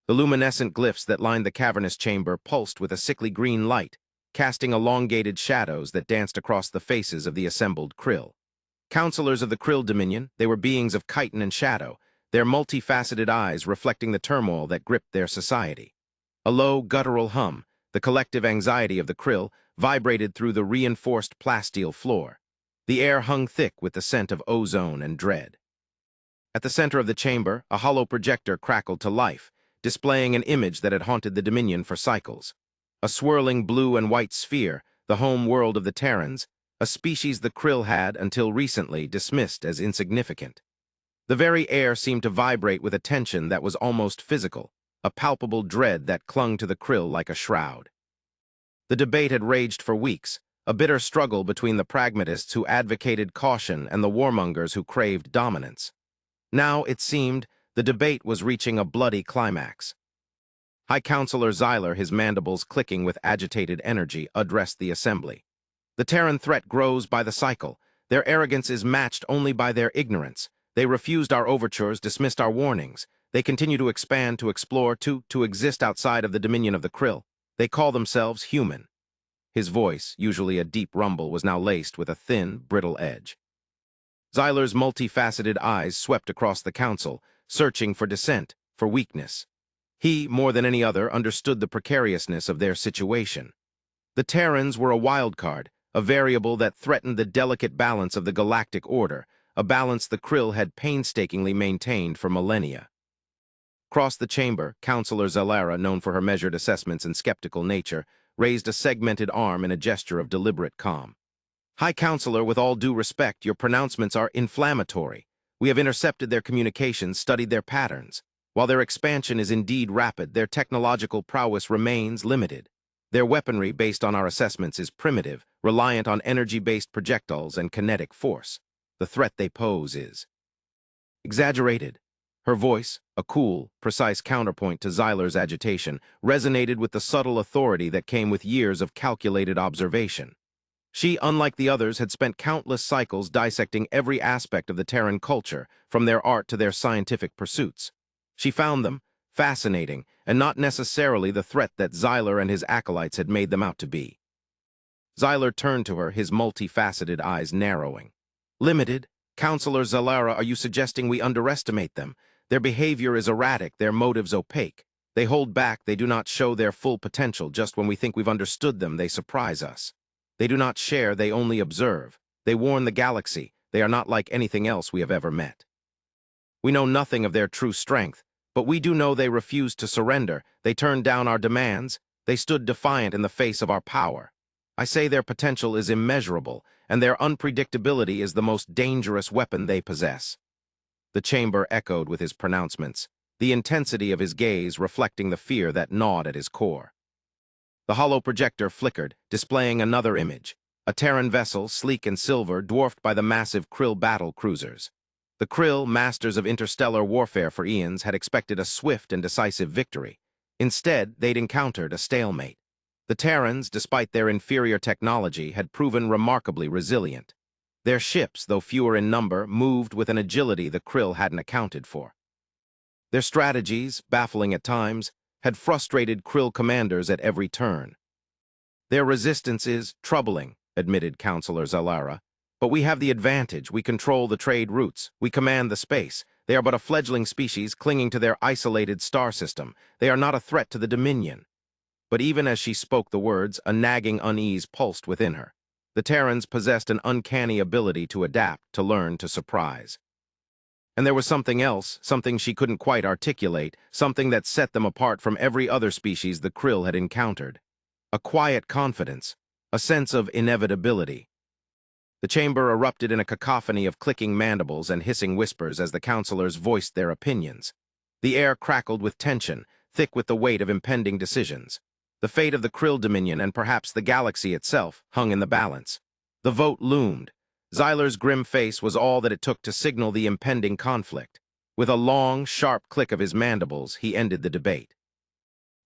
The luminescent glyphs that lined the cavernous chamber pulsed with a sickly green light, casting elongated shadows that danced across the faces of the assembled Krill. Counselors of the Krill Dominion, they were beings of chitin and shadow, their multifaceted eyes reflecting the turmoil that gripped their society. A low, guttural hum, the collective anxiety of the Krill, vibrated through the reinforced plasteel floor. The air hung thick with the scent of ozone and dread. At the center of the chamber, a hollow projector crackled to life, displaying an image that had haunted the Dominion for cycles. A swirling blue and white sphere, the home world of the Terrans, a species the Krill had, until recently, dismissed as insignificant. The very air seemed to vibrate with a tension that was almost physical, a palpable dread that clung to the Krill like a shroud. The debate had raged for weeks, a bitter struggle between the pragmatists who advocated caution and the warmongers who craved dominance. Now, it seemed, the debate was reaching a bloody climax. High Counselor Xyler, his mandibles clicking with agitated energy, addressed the assembly. The Terran threat grows by the cycle. Their arrogance is matched only by their ignorance. They refused our overtures, dismissed our warnings. They continue to expand, to explore, to exist outside of the dominion of the Krill. They call themselves human. His voice, usually a deep rumble, was now laced with a thin, brittle edge. Xyler's multifaceted eyes swept across the council, searching for dissent, for weakness. He, more than any other, understood the precariousness of their situation. The Terrans were a wild card, a variable that threatened the delicate balance of the galactic order, a balance the Krill had painstakingly maintained for millennia. Across the chamber, Counselor Xyler, known for her measured assessments and skeptical nature, raised a segmented arm in a gesture of deliberate calm. High Counselor, with all due respect, your pronouncements are inflammatory. We have intercepted their communications, studied their patterns. While their expansion is indeed rapid, their technological prowess remains limited. Their weaponry, based on our assessments, is primitive, reliant on energy-based projectiles and kinetic force. The threat they pose is exaggerated. Her voice, a cool, precise counterpoint to Xyler's agitation, resonated with the subtle authority that came with years of calculated observation. She, unlike the others, had spent countless cycles dissecting every aspect of the Terran culture, from their art to their scientific pursuits. She found them fascinating, and not necessarily the threat that Xyler and his acolytes had made them out to be. Xyler turned to her, his multifaceted eyes narrowing. Limited? Counselor Xyler, are you suggesting we underestimate them? Their behavior is erratic, their motives opaque. They hold back, they do not show their full potential. Just when we think we've understood them, they surprise us. They do not share, they only observe. They warn the galaxy. They are not like anything else we have ever met. We know nothing of their true strength, but we do know they refused to surrender. They turned down our demands. They stood defiant in the face of our power. I say their potential is immeasurable, and their unpredictability is the most dangerous weapon they possess. The chamber echoed with his pronouncements, the intensity of his gaze reflecting the fear that gnawed at his core. The hollow projector flickered, displaying another image, a Terran vessel, sleek and silver, dwarfed by the massive Krill battle cruisers. The Krill, masters of interstellar warfare for eons, had expected a swift and decisive victory. Instead, they'd encountered a stalemate. The Terrans, despite their inferior technology, had proven remarkably resilient. Their ships, though fewer in number, moved with an agility the Krill hadn't accounted for. Their strategies, baffling at times, had frustrated Krill commanders at every turn. Their resistance is troubling, admitted Counselor Xyler. But we have the advantage. We control the trade routes. We command the space. They are but a fledgling species clinging to their isolated star system. They are not a threat to the Dominion. But even as she spoke the words, a nagging unease pulsed within her. The Terrans possessed an uncanny ability to adapt, to learn, to surprise. And there was something else, something she couldn't quite articulate, something that set them apart from every other species the Krill had encountered. A quiet confidence, a sense of inevitability. The chamber erupted in a cacophony of clicking mandibles and hissing whispers as the counselors voiced their opinions. The air crackled with tension, thick with the weight of impending decisions. The fate of the Krill Dominion and perhaps the galaxy itself hung in the balance. The vote loomed. Xyler's grim face was all that it took to signal the impending conflict. With a long, sharp click of his mandibles, he ended the debate.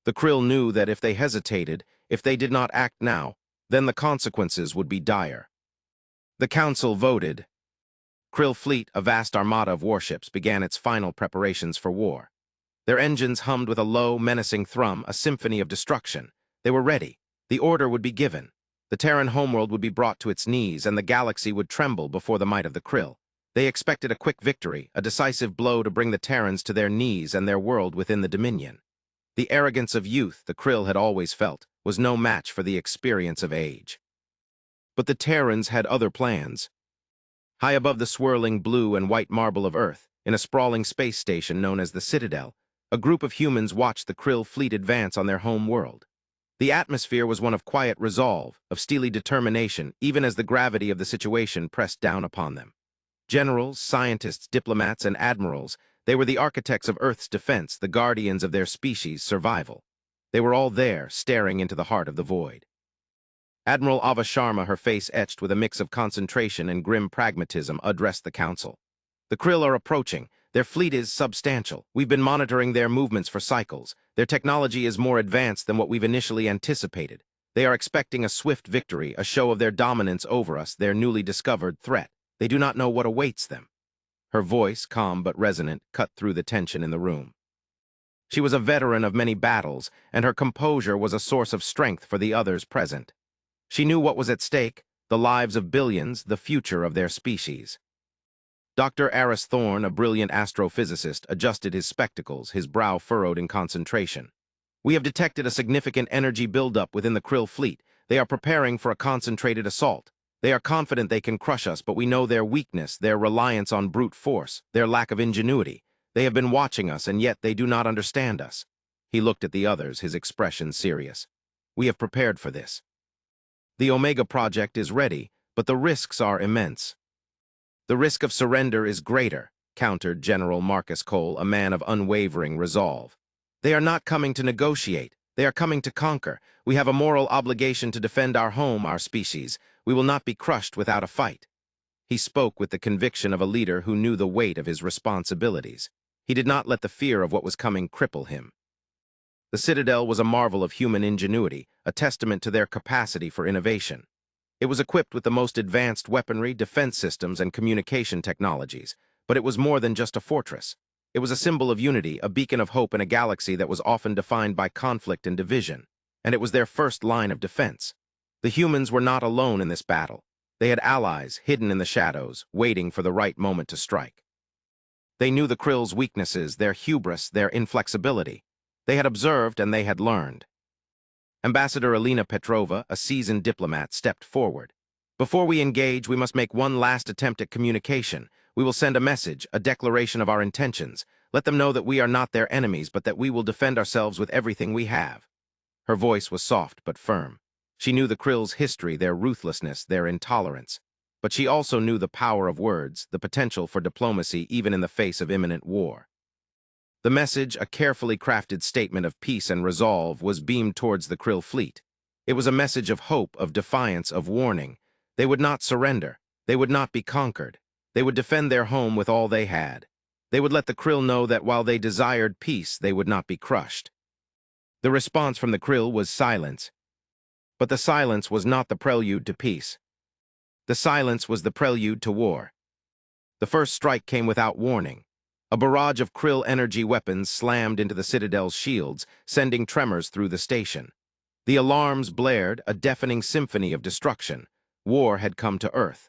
The Krill knew that if they hesitated, if they did not act now, then the consequences would be dire. The Council voted. Krill Fleet, a vast armada of warships, began its final preparations for war. Their engines hummed with a low, menacing thrum, a symphony of destruction. They were ready. The order would be given. The Terran homeworld would be brought to its knees, and the galaxy would tremble before the might of the Krill. They expected a quick victory, a decisive blow to bring the Terrans to their knees and their world within the Dominion. The arrogance of youth, the Krill had always felt, was no match for the experience of age. But the Terrans had other plans. High above the swirling blue and white marble of Earth, in a sprawling space station known as the Citadel, a group of humans watched the Krill fleet advance on their home world. The atmosphere was one of quiet resolve, of steely determination, even as the gravity of the situation pressed down upon them. Generals, scientists, diplomats, and admirals, they were the architects of Earth's defense, the guardians of their species' survival. They were all there, staring into the heart of the void. Admiral Ava Sharma, her face etched with a mix of concentration and grim pragmatism, addressed the council. The Krill are approaching. Their fleet is substantial. We've been monitoring their movements for cycles. Their technology is more advanced than what we've initially anticipated. They are expecting a swift victory, a show of their dominance over us, their newly discovered threat. They do not know what awaits them. Her voice, calm but resonant, cut through the tension in the room. She was a veteran of many battles, and her composure was a source of strength for the others present. She knew what was at stake, the lives of billions, the future of their species. Dr. Aris Thorne, a brilliant astrophysicist, adjusted his spectacles, his brow furrowed in concentration. We have detected a significant energy buildup within the Krill fleet. They are preparing for a concentrated assault. They are confident they can crush us, but we know their weakness, their reliance on brute force, their lack of ingenuity. They have been watching us, and yet they do not understand us. He looked at the others, his expression serious. We have prepared for this. The Omega Project is ready, but the risks are immense. The risk of surrender is greater, countered General Marcus Cole, a man of unwavering resolve. They are not coming to negotiate. They are coming to conquer. We have a moral obligation to defend our home, our species. We will not be crushed without a fight. He spoke with the conviction of a leader who knew the weight of his responsibilities. He did not let the fear of what was coming cripple him. The Citadel was a marvel of human ingenuity, a testament to their capacity for innovation. It was equipped with the most advanced weaponry, defense systems, and communication technologies, but it was more than just a fortress. It was a symbol of unity, a beacon of hope in a galaxy that was often defined by conflict and division, and it was their first line of defense. The humans were not alone in this battle. They had allies hidden in the shadows, waiting for the right moment to strike. They knew the Krill's weaknesses, their hubris, their inflexibility. They had observed and they had learned. Ambassador Elena Petrova, a seasoned diplomat, stepped forward. Before we engage, we must make one last attempt at communication. We will send a message, a declaration of our intentions. Let them know that we are not their enemies, but that we will defend ourselves with everything we have. Her voice was soft but firm. She knew the Krill's history, their ruthlessness, their intolerance. But she also knew the power of words, the potential for diplomacy even in the face of imminent war. The message, a carefully crafted statement of peace and resolve, was beamed towards the Krill fleet. It was a message of hope, of defiance, of warning. They would not surrender. They would not be conquered. They would defend their home with all they had. They would let the Krill know that while they desired peace, they would not be crushed. The response from the Krill was silence. But the silence was not the prelude to peace. The silence was the prelude to war. The first strike came without warning. A barrage of Krill energy weapons slammed into the Citadel's shields, sending tremors through the station. The alarms blared, a deafening symphony of destruction. War had come to Earth.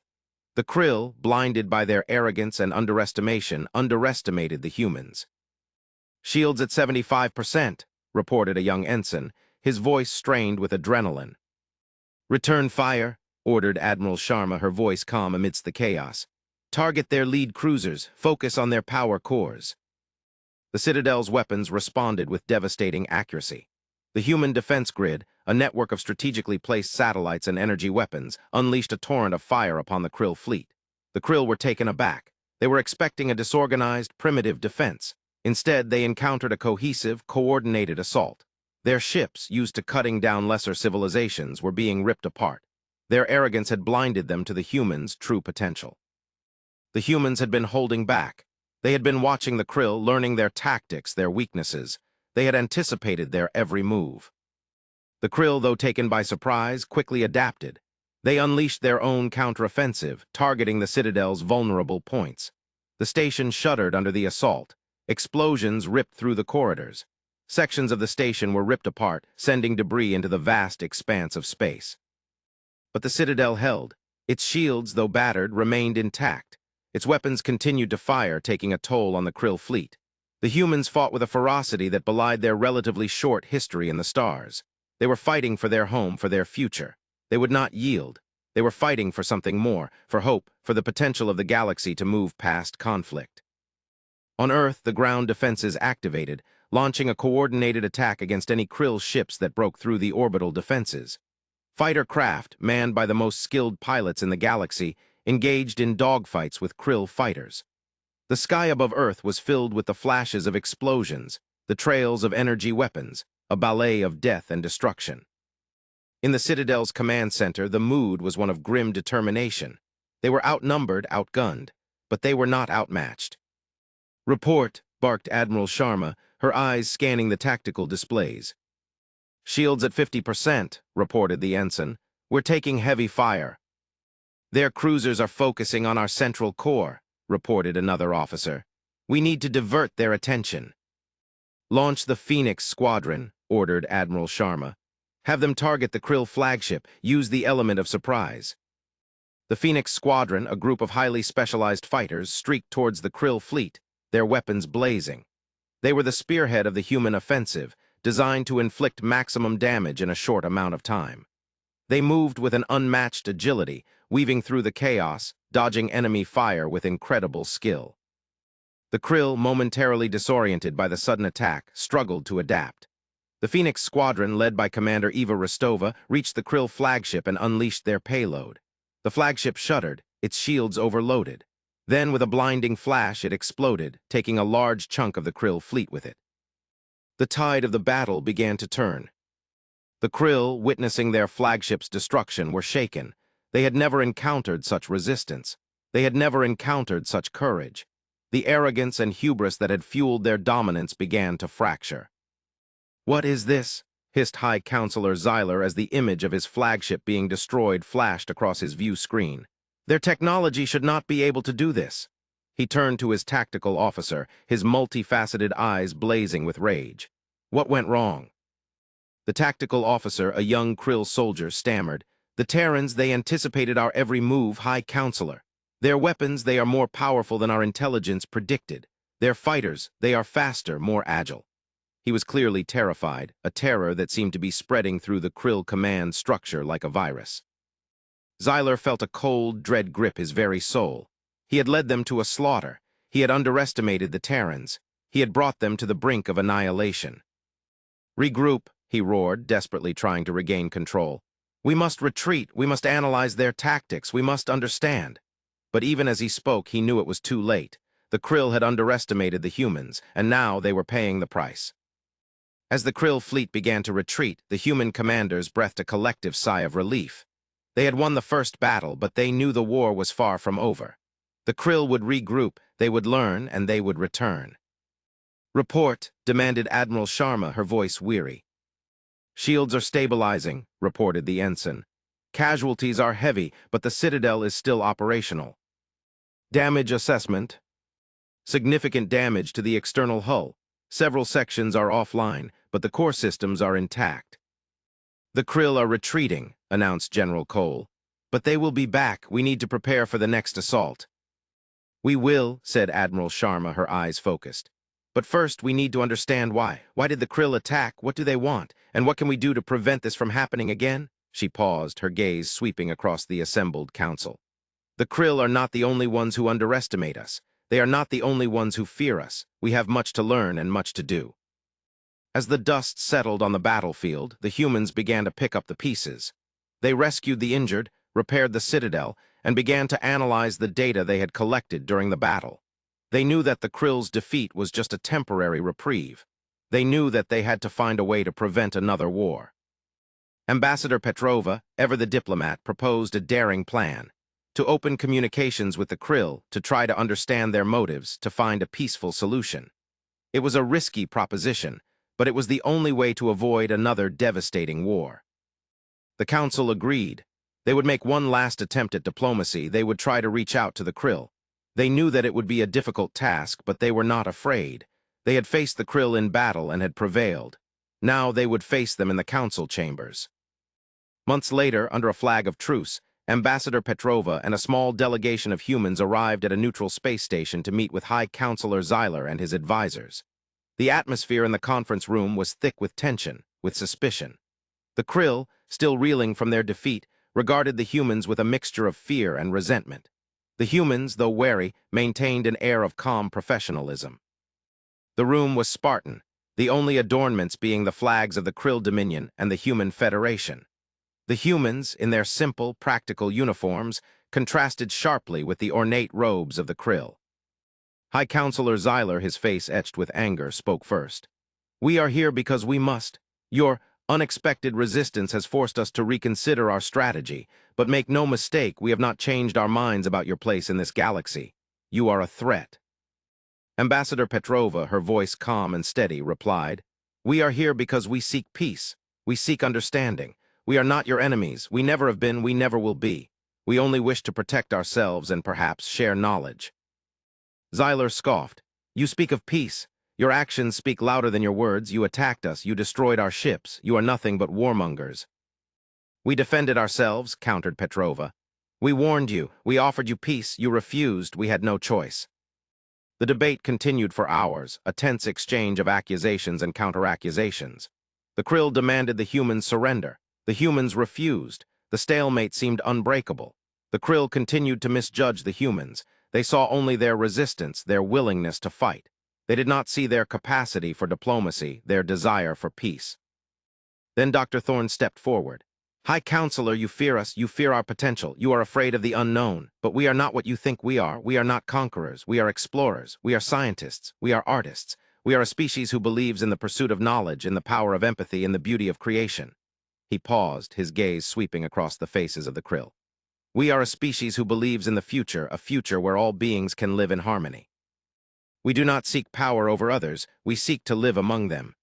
The Krill, blinded by their arrogance and underestimation, underestimated the humans. "Shields at 75%, reported a young ensign, his voice strained with adrenaline. "Return fire," ordered Admiral Sharma, her voice calm amidst the chaos. "Target their lead cruisers, focus on their power cores." The Citadel's weapons responded with devastating accuracy. The human defense grid, a network of strategically placed satellites and energy weapons, unleashed a torrent of fire upon the Krill fleet. The Krill were taken aback. They were expecting a disorganized, primitive defense. Instead, they encountered a cohesive, coordinated assault. Their ships, used to cutting down lesser civilizations, were being ripped apart. Their arrogance had blinded them to the humans' true potential. The humans had been holding back. They had been watching the Krill, learning their tactics, their weaknesses. They had anticipated their every move. The Krill, though taken by surprise, quickly adapted. They unleashed their own counteroffensive, targeting the Citadel's vulnerable points. The station shuddered under the assault. Explosions ripped through the corridors. Sections of the station were ripped apart, sending debris into the vast expanse of space. But the Citadel held. Its shields, though battered, remained intact. Its weapons continued to fire, taking a toll on the Krill fleet. The humans fought with a ferocity that belied their relatively short history in the stars. They were fighting for their home, for their future. They would not yield. They were fighting for something more, for hope, for the potential of the galaxy to move past conflict. On Earth, the ground defenses activated, launching a coordinated attack against any Krill ships that broke through the orbital defenses. Fighter craft, manned by the most skilled pilots in the galaxy, engaged in dogfights with Krill fighters. The sky above Earth was filled with the flashes of explosions, the trails of energy weapons, a ballet of death and destruction. In the Citadel's command center, the mood was one of grim determination. They were outnumbered, outgunned, but they were not outmatched. "Report," barked Admiral Sharma, her eyes scanning the tactical displays. "Shields at 50%, reported the ensign. "We're taking heavy fire." "Their cruisers are focusing on our central core," reported another officer. "We need to divert their attention." "Launch the Phoenix Squadron," ordered Admiral Sharma. "Have them target the Krill flagship, use the element of surprise." The Phoenix Squadron, a group of highly specialized fighters, streaked towards the Krill fleet, their weapons blazing. They were the spearhead of the human offensive, designed to inflict maximum damage in a short amount of time. They moved with an unmatched agility, weaving through the chaos, dodging enemy fire with incredible skill. The Krill, momentarily disoriented by the sudden attack, struggled to adapt. The Phoenix Squadron, led by Commander Eva Rostova, reached the Krill flagship and unleashed their payload. The flagship shuddered, its shields overloaded. Then, with a blinding flash, it exploded, taking a large chunk of the Krill fleet with it. The tide of the battle began to turn. The Krill, witnessing their flagship's destruction, were shaken. They had never encountered such resistance. They had never encountered such courage. The arrogance and hubris that had fueled their dominance began to fracture. "What is this?" hissed High Counselor Xyler as the image of his flagship being destroyed flashed across his view screen. "Their technology should not be able to do this." He turned to his tactical officer, his multifaceted eyes blazing with rage. "What went wrong?" The tactical officer, a young Krill soldier, stammered. "The Terrans, they anticipated our every move, High Counselor. Their weapons, they are more powerful than our intelligence predicted. Their fighters, they are faster, more agile." He was clearly terrified, a terror that seemed to be spreading through the Krill command structure like a virus. Xyler felt a cold, dread grip his very soul. He had led them to a slaughter. He had underestimated the Terrans. He had brought them to the brink of annihilation. "Regroup," he roared, desperately trying to regain control. "We must retreat. We must analyze their tactics. We must understand." But even as he spoke, he knew it was too late. The Krill had underestimated the humans, and now they were paying the price. As the Krill fleet began to retreat, the human commanders breathed a collective sigh of relief. They had won the first battle, but they knew the war was far from over. The Krill would regroup, they would learn, and they would return. "Report," demanded Admiral Sharma, her voice weary. "Shields are stabilizing," reported the ensign. "Casualties are heavy, but the Citadel is still operational." "Damage assessment." "Significant damage to the external hull. Several sections are offline, but the core systems are intact." "The Krill are retreating," announced General Cole. "But they will be back. We need to prepare for the next assault." "We will," said Admiral Sharma, her eyes focused. "But first, we need to understand why. Why did the Krill attack? What do they want? And what can we do to prevent this from happening again?" She paused, her gaze sweeping across the assembled council. "The Krill are not the only ones who underestimate us. They are not the only ones who fear us. We have much to learn and much to do." As the dust settled on the battlefield, the humans began to pick up the pieces. They rescued the injured, repaired the Citadel, and began to analyze the data they had collected during the battle. They knew that the Krill's defeat was just a temporary reprieve. They knew that they had to find a way to prevent another war. Ambassador Petrova, ever the diplomat, proposed a daring plan: to open communications with the Krill, to try to understand their motives, to find a peaceful solution. It was a risky proposition, but it was the only way to avoid another devastating war. The Council agreed. They would make one last attempt at diplomacy. They would try to reach out to the Krill. They knew that it would be a difficult task, but they were not afraid. They had faced the Krill in battle and had prevailed. Now they would face them in the council chambers. Months later, under a flag of truce, Ambassador Petrova and a small delegation of humans arrived at a neutral space station to meet with High Counselor Zyler and his advisors. The atmosphere in the conference room was thick with tension, with suspicion. The Krill, still reeling from their defeat, regarded the humans with a mixture of fear and resentment. The humans, though wary, maintained an air of calm professionalism. The room was Spartan, the only adornments being the flags of the Krill Dominion and the Human Federation. The humans, in their simple, practical uniforms, contrasted sharply with the ornate robes of the Krill. High Counselor Zyler, his face etched with anger, spoke first. "We are here because we must. Your unexpected resistance has forced us to reconsider our strategy, but make no mistake, we have not changed our minds about your place in this galaxy. You are a threat." Ambassador Petrova, her voice calm and steady, replied, "We are here because we seek peace. We seek understanding. We are not your enemies. We never have been, we never will be. We only wish to protect ourselves and perhaps share knowledge." Zyler scoffed. "You speak of peace. Your actions speak louder than your words. You attacked us. You destroyed our ships. You are nothing but warmongers." "We defended ourselves," countered Petrova. "We warned you. We offered you peace. You refused. We had no choice." The debate continued for hours, a tense exchange of accusations and counter-accusations. The Krill demanded the humans surrender. The humans refused. The stalemate seemed unbreakable. The Krill continued to misjudge the humans. They saw only their resistance, their willingness to fight. They did not see their capacity for diplomacy, their desire for peace. Then Dr. Thorne stepped forward. "High Counselor, you fear us, you fear our potential, you are afraid of the unknown, but we are not what you think we are. We are not conquerors, we are explorers, we are scientists, we are artists. We are a species who believes in the pursuit of knowledge, in the power of empathy, in the beauty of creation." He paused, his gaze sweeping across the faces of the Krill. "We are a species who believes in the future, a future where all beings can live in harmony. We do not seek power over others, we seek to live among them."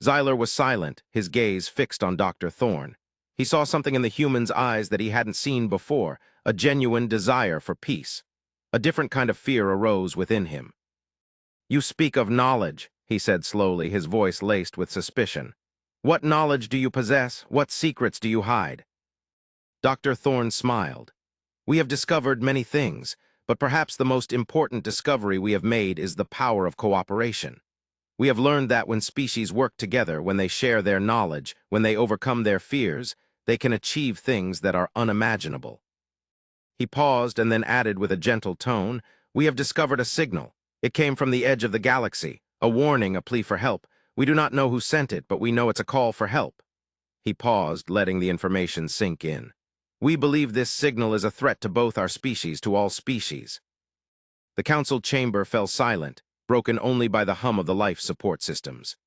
Zyler was silent, his gaze fixed on Dr. Thorne. He saw something in the human's eyes that he hadn't seen before, a genuine desire for peace. A different kind of fear arose within him. "You speak of knowledge," he said slowly, his voice laced with suspicion. "What knowledge do you possess? What secrets do you hide?" Dr. Thorne smiled. "We have discovered many things, but perhaps the most important discovery we have made is the power of cooperation. We have learned that when species work together, when they share their knowledge, when they overcome their fears, they can achieve things that are unimaginable." He paused and then added with a gentle tone, "We have discovered a signal. It came from the edge of the galaxy, a warning, a plea for help. We do not know who sent it, but we know it's a call for help." He paused, letting the information sink in. "We believe this signal is a threat to both our species, to all species." The council chamber fell silent, broken only by the hum of the life support systems.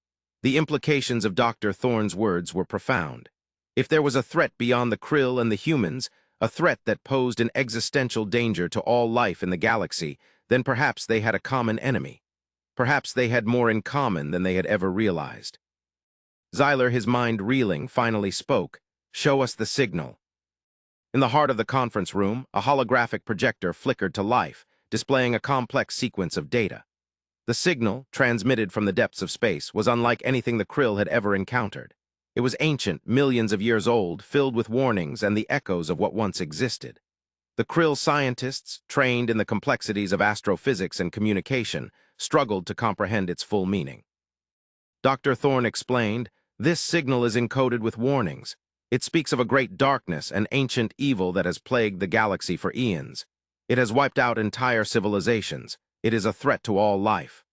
The implications of Dr. Thorne's words were profound. If there was a threat beyond the Krill and the humans, a threat that posed an existential danger to all life in the galaxy, then perhaps they had a common enemy. Perhaps they had more in common than they had ever realized. Zyler, his mind reeling, finally spoke. "Show us the signal." In the heart of the conference room, a holographic projector flickered to life, displaying a complex sequence of data. The signal, transmitted from the depths of space, was unlike anything the Krill had ever encountered. It was ancient, millions of years old, filled with warnings and the echoes of what once existed. The Krill scientists, trained in the complexities of astrophysics and communication, struggled to comprehend its full meaning. Dr. Thorne explained, "This signal is encoded with warnings. It speaks of a great darkness, an ancient evil that has plagued the galaxy for eons. It has wiped out entire civilizations. It is a threat to all life."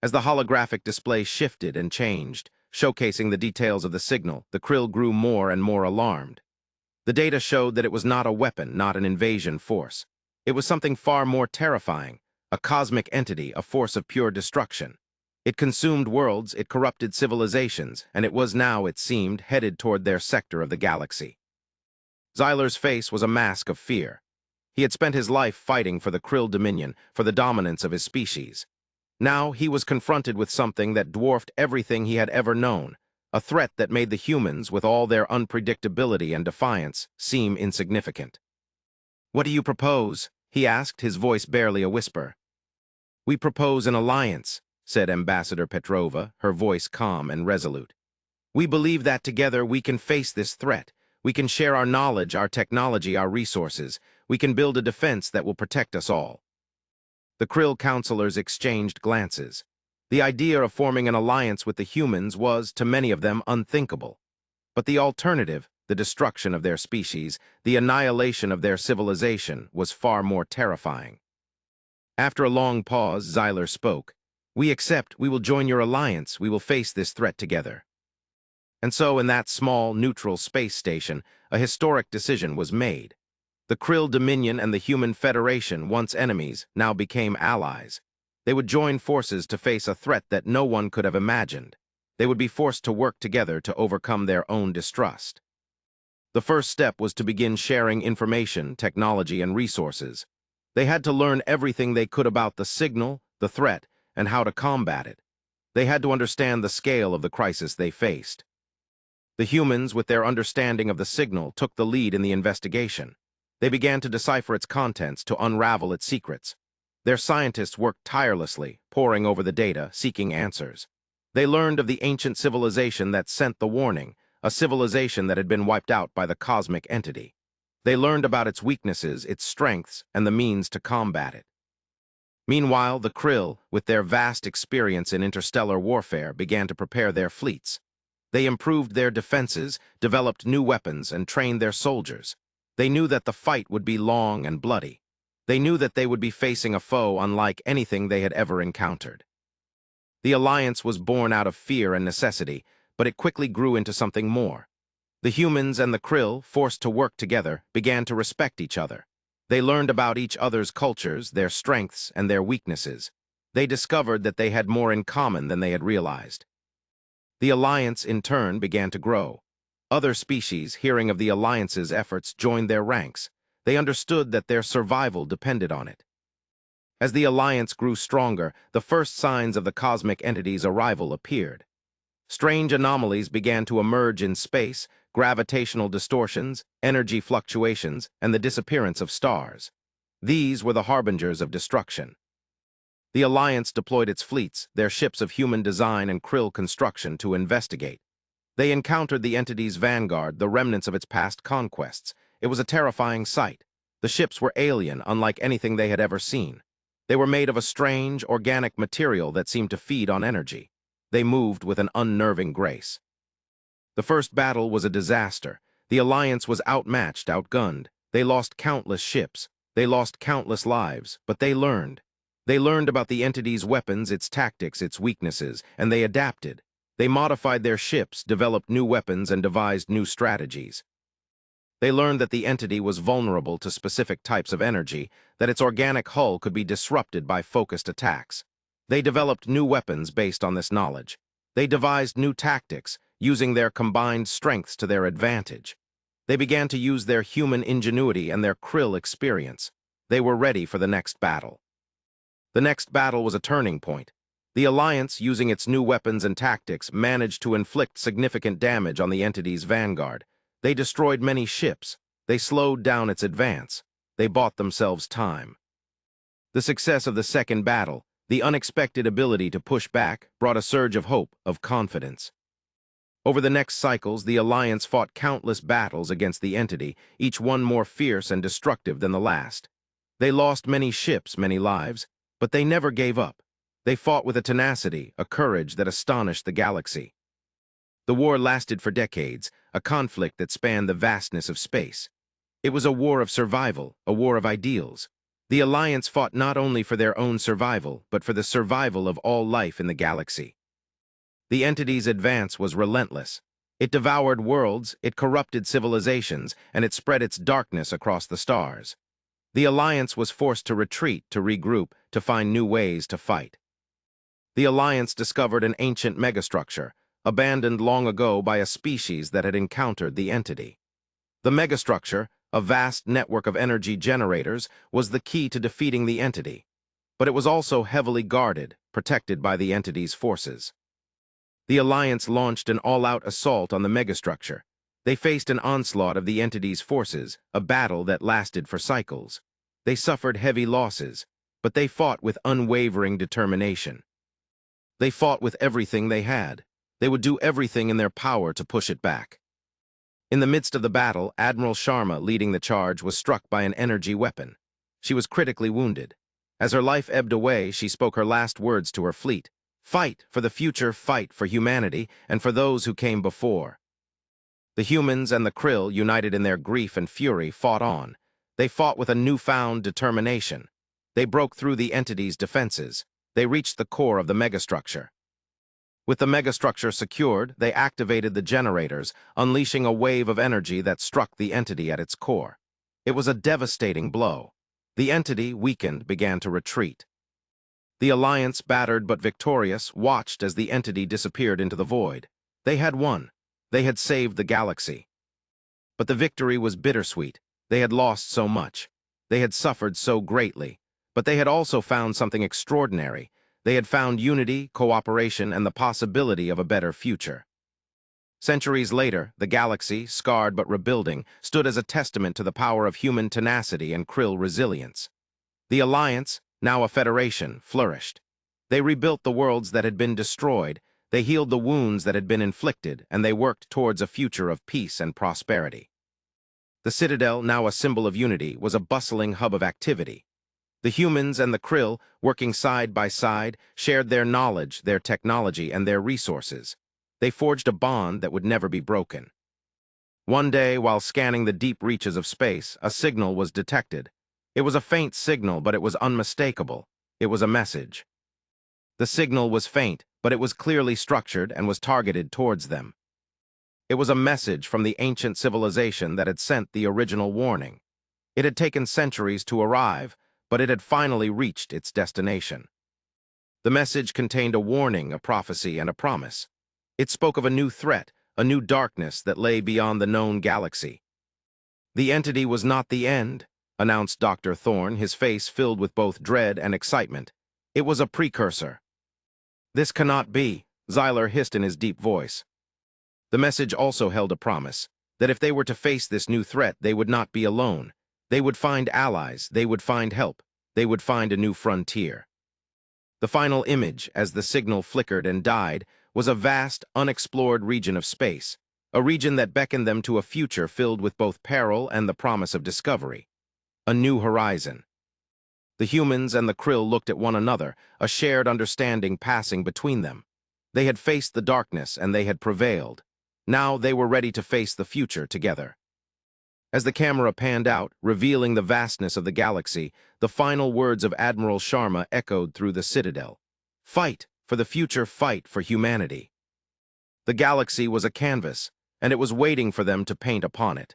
As the holographic display shifted and changed, showcasing the details of the signal, the Krill grew more and more alarmed. The data showed that it was not a weapon, not an invasion force. It was something far more terrifying, a cosmic entity, a force of pure destruction. It consumed worlds, it corrupted civilizations, and it was now, it seemed, headed toward their sector of the galaxy. Zyler's face was a mask of fear. He had spent his life fighting for the Krill Dominion, for the dominance of his species. Now he was confronted with something that dwarfed everything he had ever known, a threat that made the humans, with all their unpredictability and defiance, seem insignificant. "What do you propose?" he asked, his voice barely a whisper. "We propose an alliance," said Ambassador Petrova, her voice calm and resolute. "We believe that together we can face this threat. We can share our knowledge, our technology, our resources. We can build a defense that will protect us all." The Krill counselors exchanged glances. The idea of forming an alliance with the humans was, to many of them, unthinkable. But the alternative, the destruction of their species, the annihilation of their civilization, was far more terrifying. After a long pause, Xyler spoke. "We accept. We will join your alliance. We will face this threat together." And so, in that small, neutral space station, a historic decision was made. The Krill Dominion and the Human Federation, once enemies, now became allies. They would join forces to face a threat that no one could have imagined. They would be forced to work together to overcome their own distrust. The first step was to begin sharing information, technology, and resources. They had to learn everything they could about the signal, the threat, and how to combat it. They had to understand the scale of the crisis they faced. The humans, with their understanding of the signal, took the lead in the investigation. They began to decipher its contents, to unravel its secrets. Their scientists worked tirelessly, poring over the data, seeking answers. They learned of the ancient civilization that sent the warning, a civilization that had been wiped out by the cosmic entity. They learned about its weaknesses, its strengths, and the means to combat it. Meanwhile, the Krill, with their vast experience in interstellar warfare, began to prepare their fleets. They improved their defenses, developed new weapons, and trained their soldiers. They knew that the fight would be long and bloody. They knew that they would be facing a foe unlike anything they had ever encountered. The alliance was born out of fear and necessity, but it quickly grew into something more. The humans and the Krill, forced to work together, began to respect each other. They learned about each other's cultures, their strengths, and their weaknesses. They discovered that they had more in common than they had realized. The alliance, in turn, began to grow. Other species, hearing of the alliance's efforts, joined their ranks. They understood that their survival depended on it. As the alliance grew stronger, the first signs of the cosmic entity's arrival appeared. Strange anomalies began to emerge in space, gravitational distortions, energy fluctuations, and the disappearance of stars. These were the harbingers of destruction. The Alliance deployed its fleets, their ships of human design and Krill construction, to investigate. They encountered the entity's vanguard, the remnants of its past conquests. It was a terrifying sight. The ships were alien, unlike anything they had ever seen. They were made of a strange, organic material that seemed to feed on energy. They moved with an unnerving grace. The first battle was a disaster. The Alliance was outmatched, outgunned. They lost countless ships. They lost countless lives, but they learned. They learned about the entity's weapons, its tactics, its weaknesses, and they adapted. They modified their ships, developed new weapons, and devised new strategies. They learned that the entity was vulnerable to specific types of energy, that its organic hull could be disrupted by focused attacks. They developed new weapons based on this knowledge. They devised new tactics, using their combined strengths to their advantage. They began to use their human ingenuity and their Krill experience. They were ready for the next battle. The next battle was a turning point. The Alliance, using its new weapons and tactics, managed to inflict significant damage on the entity's vanguard. They destroyed many ships. They slowed down its advance. They bought themselves time. The success of the second battle, the unexpected ability to push back, brought a surge of hope, of confidence. Over the next cycles, the Alliance fought countless battles against the entity, each one more fierce and destructive than the last. They lost many ships, many lives, but they never gave up. They fought with a tenacity, a courage that astonished the galaxy. The war lasted for decades, a conflict that spanned the vastness of space. It was a war of survival, a war of ideals. The Alliance fought not only for their own survival, but for the survival of all life in the galaxy. The entity's advance was relentless. It devoured worlds, it corrupted civilizations, and it spread its darkness across the stars. The Alliance was forced to retreat, to regroup, to find new ways to fight. The Alliance discovered an ancient megastructure, abandoned long ago by a species that had encountered the entity. The megastructure, a vast network of energy generators, was the key to defeating the entity, but it was also heavily guarded, protected by the entity's forces. The Alliance launched an all-out assault on the megastructure. They faced an onslaught of the entity's forces, a battle that lasted for cycles. They suffered heavy losses, but they fought with unwavering determination. They fought with everything they had. They would do everything in their power to push it back. In the midst of the battle, Admiral Sharma, leading the charge, was struck by an energy weapon. She was critically wounded. As her life ebbed away, she spoke her last words to her fleet. Fight for the future, fight for humanity, and for those who came before. The humans and the Krill, united in their grief and fury, fought on. They fought with a newfound determination. They broke through the entity's defenses. They reached the core of the megastructure. With the megastructure secured, they activated the generators, unleashing a wave of energy that struck the entity at its core. It was a devastating blow. The entity, weakened, began to retreat. The Alliance, battered but victorious, watched as the entity disappeared into the void. They had won. They had saved the galaxy. But the victory was bittersweet. They had lost so much. They had suffered so greatly. But they had also found something extraordinary. They had found unity, cooperation, and the possibility of a better future. Centuries later, the galaxy, scarred but rebuilding, stood as a testament to the power of human tenacity and Krill resilience. The Alliance, now a federation, flourished. They rebuilt the worlds that had been destroyed, they healed the wounds that had been inflicted, and they worked towards a future of peace and prosperity. The Citadel, now a symbol of unity, was a bustling hub of activity. The humans and the Krill, working side by side, shared their knowledge, their technology, and their resources. They forged a bond that would never be broken. One day, while scanning the deep reaches of space, a signal was detected. It was a faint signal, but it was unmistakable. It was a message. The signal was faint, but it was clearly structured and was targeted towards them. It was a message from the ancient civilization that had sent the original warning. It had taken centuries to arrive, but it had finally reached its destination. The message contained a warning, a prophecy, and a promise. It spoke of a new threat, a new darkness that lay beyond the known galaxy. The entity was not the end, announced Dr. Thorne, his face filled with both dread and excitement. It was a precursor. This cannot be, Xyler hissed in his deep voice. The message also held a promise, that if they were to face this new threat, they would not be alone. They would find allies, they would find help, they would find a new frontier. The final image, as the signal flickered and died, was a vast, unexplored region of space, a region that beckoned them to a future filled with both peril and the promise of discovery. A new horizon. The humans and the Krill looked at one another, a shared understanding passing between them. They had faced the darkness and they had prevailed. Now they were ready to face the future together. As the camera panned out, revealing the vastness of the galaxy, the final words of Admiral Sharma echoed through the Citadel. Fight for the future, fight for humanity. The galaxy was a canvas, and it was waiting for them to paint upon it.